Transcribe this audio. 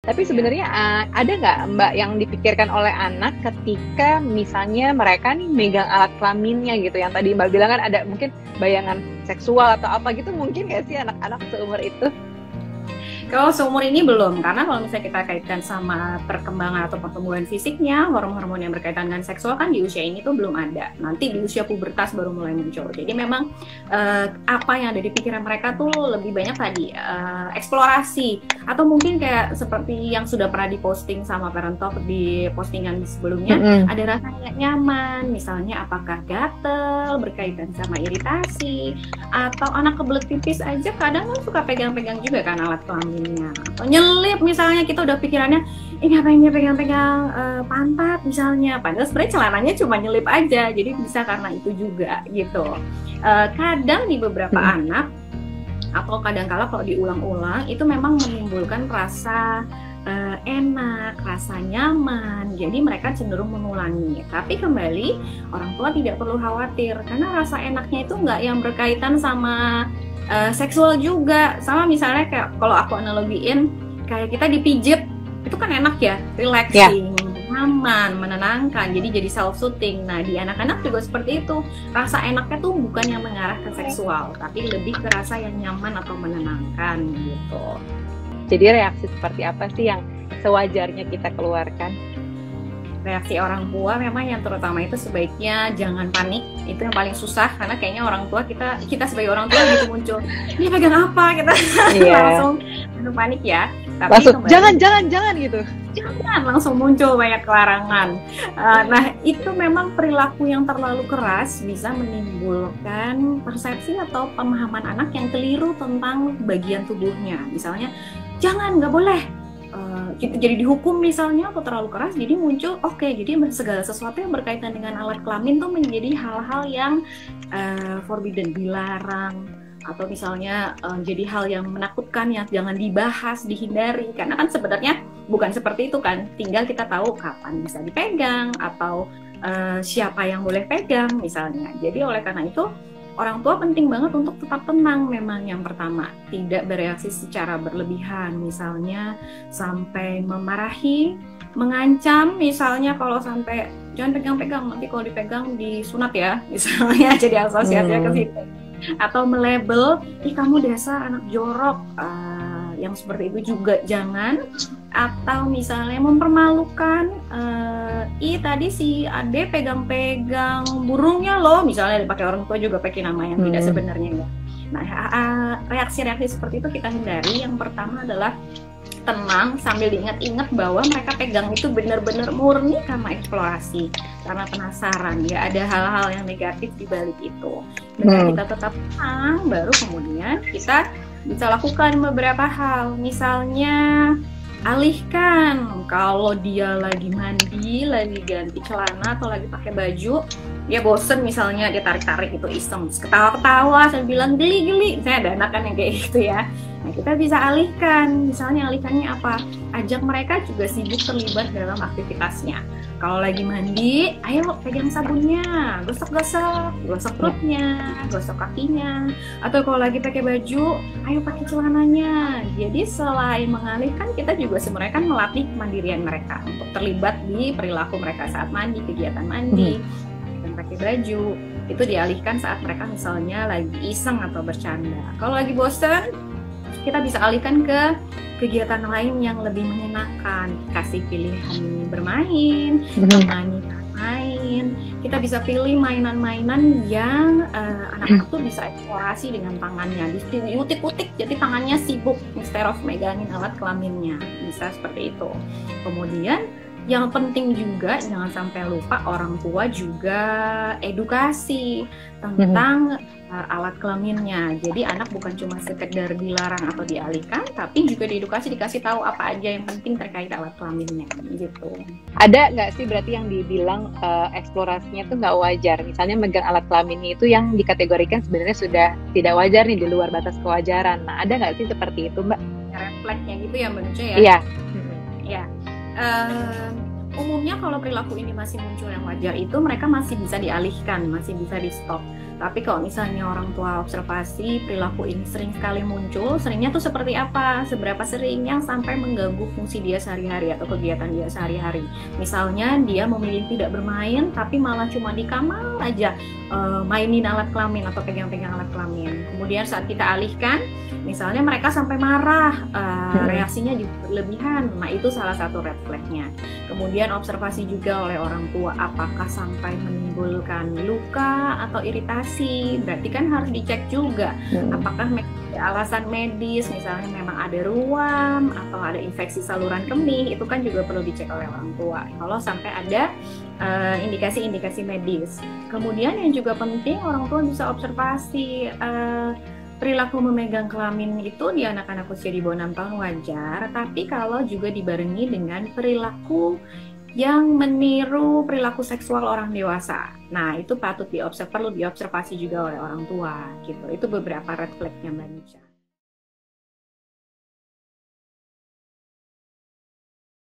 Tapi sebenarnya ada nggak Mbak yang dipikirkan oleh anak ketika misalnya mereka nih megang alat kelaminnya gitu, yang tadi Mbak bilang kan ada mungkin bayangan seksual atau apa gitu, mungkin nggak sih anak-anak seumur itu? Kalau seumur ini belum, karena kalau misalnya kita kaitkan sama perkembangan atau pertumbuhan fisiknya, hormon-hormon yang berkaitan dengan seksual kan di usia ini tuh belum ada. Nanti di usia pubertas baru mulai muncul. Jadi memang apa yang ada di pikiran mereka tuh lebih banyak tadi eksplorasi, atau mungkin kayak seperti yang sudah pernah diposting sama Parent Talk di postingan sebelumnya, ada rasa nyaman, misalnya apakah gatel berkaitan sama iritasi, atau anak kebelet pipis aja kadang kan suka pegang-pegang juga kan alat kelamin. Atau nyelip misalnya, kita udah pikirannya ini ngapain dia pegang-pegang pantat misalnya, padahal sebenarnya celananya cuma nyelip aja, jadi bisa karena itu juga gitu. Kadang di beberapa anak atau kadang-kala kalau diulang-ulang itu memang menimbulkan rasa enak, rasa nyaman, jadi mereka cenderung mengulangi. Tapi kembali, orang tua tidak perlu khawatir karena rasa enaknya itu nggak yang berkaitan sama seksual juga. Sama misalnya kayak kalau aku analogiin kayak kita dipijit, itu kan enak ya, relaxing, nyaman, menenangkan, jadi self-soothing. Nah di anak-anak juga seperti itu, rasa enaknya tuh bukan yang mengarah ke seksual, tapi lebih ke rasa yang nyaman atau menenangkan gitu. Jadi reaksi seperti apa sih yang sewajarnya kita keluarkan? Reaksi orang tua memang yang terutama itu sebaiknya jangan panik, itu yang paling susah karena kayaknya orang tua kita sebagai orang tua gitu muncul ini pegang apa kita langsung panik ya. Tapi langsung kembali, jangan gitu, jangan langsung muncul banyak larangan. Nah itu memang perilaku yang terlalu keras bisa menimbulkan persepsi atau pemahaman anak yang keliru tentang bagian tubuhnya. Misalnya jangan, nggak boleh, kita jadi dihukum misalnya atau terlalu keras, jadi muncul jadi segala sesuatu yang berkaitan dengan alat kelamin tuh menjadi hal-hal yang forbidden, dilarang, atau misalnya jadi hal yang menakutkan yang jangan dibahas, dihindari, karena kan sebenarnya bukan seperti itu kan, tinggal kita tahu kapan bisa dipegang atau siapa yang boleh pegang misalnya. Jadi oleh karena itu orang tua penting banget untuk tetap tenang. Memang yang pertama, tidak bereaksi secara berlebihan, misalnya sampai memarahi, mengancam, misalnya kalau sampai jangan pegang-pegang, nanti kalau dipegang disunat ya, misalnya jadi asosiasinya ke situ. Atau melabel, ih kamu dasar anak jorok, yang seperti itu juga jangan. Atau misalnya mempermalukan, ih tadi si Ade pegang-pegang burungnya loh, misalnya dipakai orang tua juga pakai nama yang tidak sebenarnya ya. Nah reaksi-reaksi seperti itu kita hindari. Yang pertama adalah tenang sambil diingat-ingat bahwa mereka pegang itu benar-benar murni karena eksplorasi, karena penasaran, ya ada hal-hal yang negatif di balik itu. Dengan kita tetap tenang, baru kemudian kita bisa lakukan beberapa hal. Misalnya alihkan, kalau dia lagi mandi, lagi ganti celana atau lagi pakai baju, dia bosen misalnya, dia tarik-tarik itu iseng, ketawa-ketawa sambil bilang geli-geli, saya ada anak kan yang kayak gitu ya. Nah kita bisa alihkan, misalnya alihkannya apa? Ajak mereka juga sibuk terlibat dalam aktivitasnya. Kalau lagi mandi, ayo pegang sabunnya, gosok-gosok, gosok perutnya, gosok kakinya. Atau kalau lagi pakai baju, ayo pakai celananya. Jadi selain mengalihkan, kita juga sebenarnya kan melatih kemandirian mereka untuk terlibat di perilaku mereka saat mandi, kegiatan mandi, dan pakai baju. Itu dialihkan saat mereka misalnya lagi iseng atau bercanda. Kalau lagi bosen, kita bisa alihkan ke kegiatan lain yang lebih menyenangkan, kasih pilihan bermain, temani main. Kita bisa pilih mainan-mainan yang anak-anak tuh bisa eksplorasi dengan tangannya, diutik-utik, jadi tangannya sibuk instead of megangin alat kelaminnya, bisa seperti itu. Kemudian yang penting juga jangan sampai lupa, orang tua juga edukasi tentang alat kelaminnya. Jadi anak bukan cuma sekedar dilarang atau dialihkan, tapi juga diedukasi, dikasih tahu apa aja yang penting terkait alat kelaminnya gitu. Ada nggak sih berarti yang dibilang eksplorasinya tuh nggak wajar? Misalnya megang alat kelaminnya itu yang dikategorikan sebenarnya sudah tidak wajar nih, di luar batas kewajaran. Nah ada nggak sih seperti itu Mbak? Refleksnya gitu ya Mbak Nuca ya? Iya. Ya. Umumnya kalau perilaku ini masih muncul yang wajar itu mereka masih bisa dialihkan, masih bisa di stop. Tapi kalau misalnya orang tua observasi perilaku ini sering sekali muncul, seringnya tuh seperti apa? Seberapa sering yang sampai mengganggu fungsi dia sehari-hari atau kegiatan dia sehari-hari. Misalnya dia memilih tidak bermain, tapi malah cuma di kamar aja mainin alat kelamin atau pegang-pegang alat kelamin. Kemudian saat kita alihkan, misalnya mereka sampai marah, reaksinya juga berlebihan. Nah, itu salah satu red flag-nya. Kemudian observasi juga oleh orang tua, apakah sampai menimbulkan luka atau iritasi. Berarti kan harus dicek juga apakah alasan medis, misalnya memang ada ruam atau ada infeksi saluran kemih, itu kan juga perlu dicek oleh orang tua kalau sampai ada indikasi-indikasi medis. Kemudian yang juga penting, orang tua bisa observasi perilaku memegang kelamin itu di anak-anak usia di bawah 6 tahun wajar, tapi kalau juga dibarengi dengan perilaku yang meniru perilaku seksual orang dewasa. Nah, itu perlu diobservasi juga oleh orang tua gitu. Itu beberapa red flag-nya Mbak Nisha.